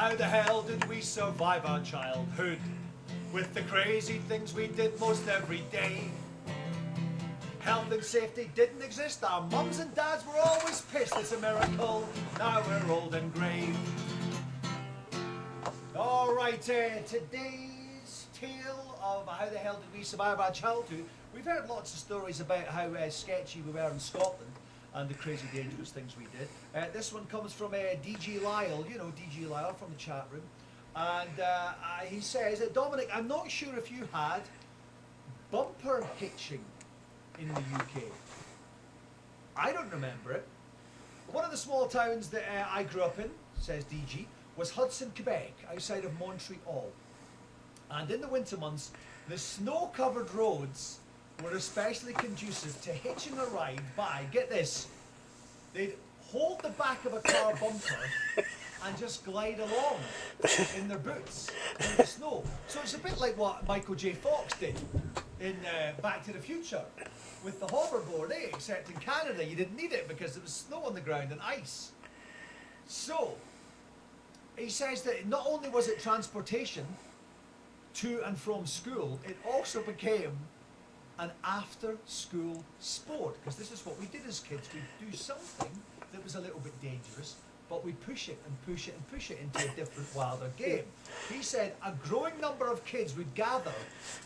How the hell did we survive our childhood with the crazy things we did most every day? Health and safety didn't exist. Our mums and dads were always pissed. It's a miracle. Now we're old and grey. All right, today's tale of how the hell did we survive our childhood. We've heard lots of stories about how sketchy we were in Scotland and the crazy dangerous things we did. This one comes from DG Lyle, you know DG Lyle from the chat room. And he says, Dominik, I'm not sure if you had bumper hitching in the UK. I don't remember it. One of the small towns that I grew up in, says DG, was Hudson, Quebec, outside of Montreal. And in the winter months, the snow-covered roads were especially conducive to hitching a ride by, get this, they'd hold the back of a car bumper and just glide along in their boots in the snow. So it's a bit like what Michael J. Fox did in Back to the Future with the hoverboard, except in Canada you didn't need it because there was snow on the ground and ice. So he says that not only was it transportation to and from school, it also became an after-school sport, because this is what we did as kids. We'd do something that was a little bit dangerous, but we push it and push it and push it into a different, wilder game. He said a growing number of kids would gather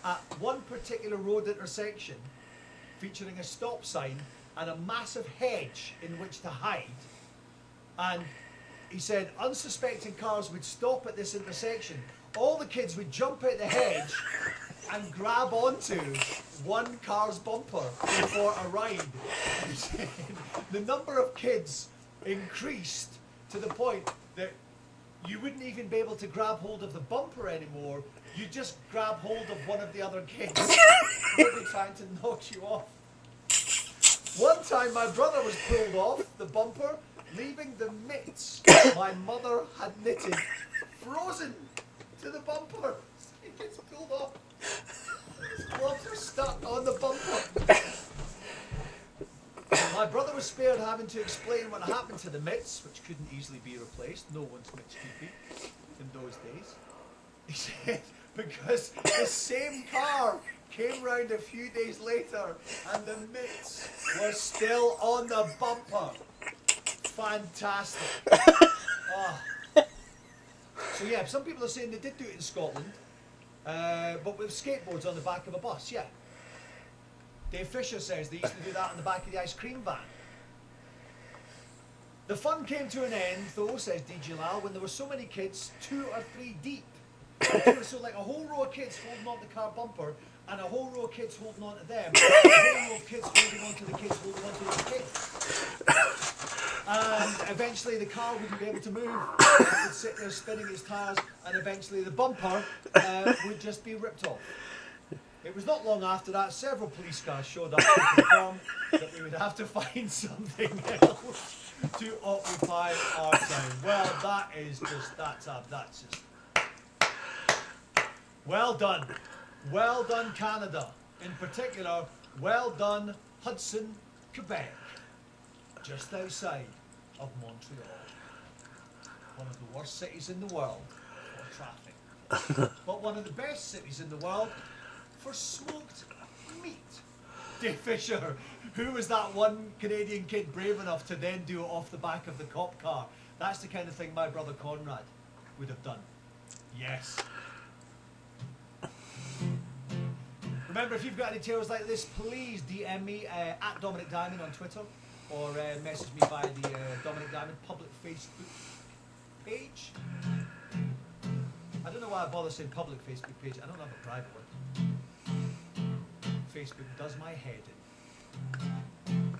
at one particular road intersection featuring a stop sign and a massive hedge in which to hide. And he said unsuspecting cars would stop at this intersection. All the kids would jump out the hedge and grab onto one car's bumper before a ride. The number of kids increased to the point that you wouldn't even be able to grab hold of the bumper anymore. You just grab hold of one of the other kids. They'd be trying to knock you off. One time my brother was pulled off the bumper, leaving the mitts my mother had knitted frozen to the bumper. He gets pulled off. His gloves are stuck on the bumper. My brother was spared having to explain what happened to the mitts, which couldn't easily be replaced. No one's mitts could be in those days. He said because the same car came round a few days later and the mitts were still on the bumper. Fantastic. Oh. So yeah, some people are saying they did do it in Scotland, but with skateboards on the back of a bus, yeah. Dave Fisher says they used to do that on the back of the ice cream van. The fun came to an end, though, says DJ Lal, when there were so many kids, 2 or 3 deep. So like a whole row of kids holding on to the car bumper, and a whole row of kids holding on to them, and a whole row of kids holding on to the kids holding on to the kids. And eventually the car wouldn't be able to move. It would sit there spinning its tyres, and eventually the bumper would just be ripped off. It was not long after that several police cars showed up to confirm that we would have to find something else to occupy our town. Well, that is just, that's just... Well done. Well done, Canada. In particular, well done, Hudson, Quebec. Just outside of Montreal. One of the worst cities in the world for traffic. But one of the best cities in the world for smoked meat. Dave Fisher, who was that one Canadian kid brave enough to then do it off the back of the cop car? That's the kind of thing my brother Conrad would have done. Yes. Remember, if you've got any tales like this, please DM me at Dominik Diamond on Twitter, or message me via the Dominik Diamond public Facebook page. I don't know why I bother saying public Facebook page. I don't have a private one. Facebook does my head in.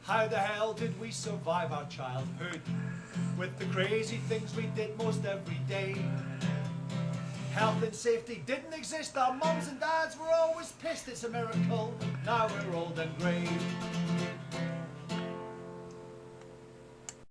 How the hell did we survive our childhood with the crazy things we did most every day? Health and safety didn't exist. Our mums and dads were always pissed. It's a miracle. Now we're old and grey.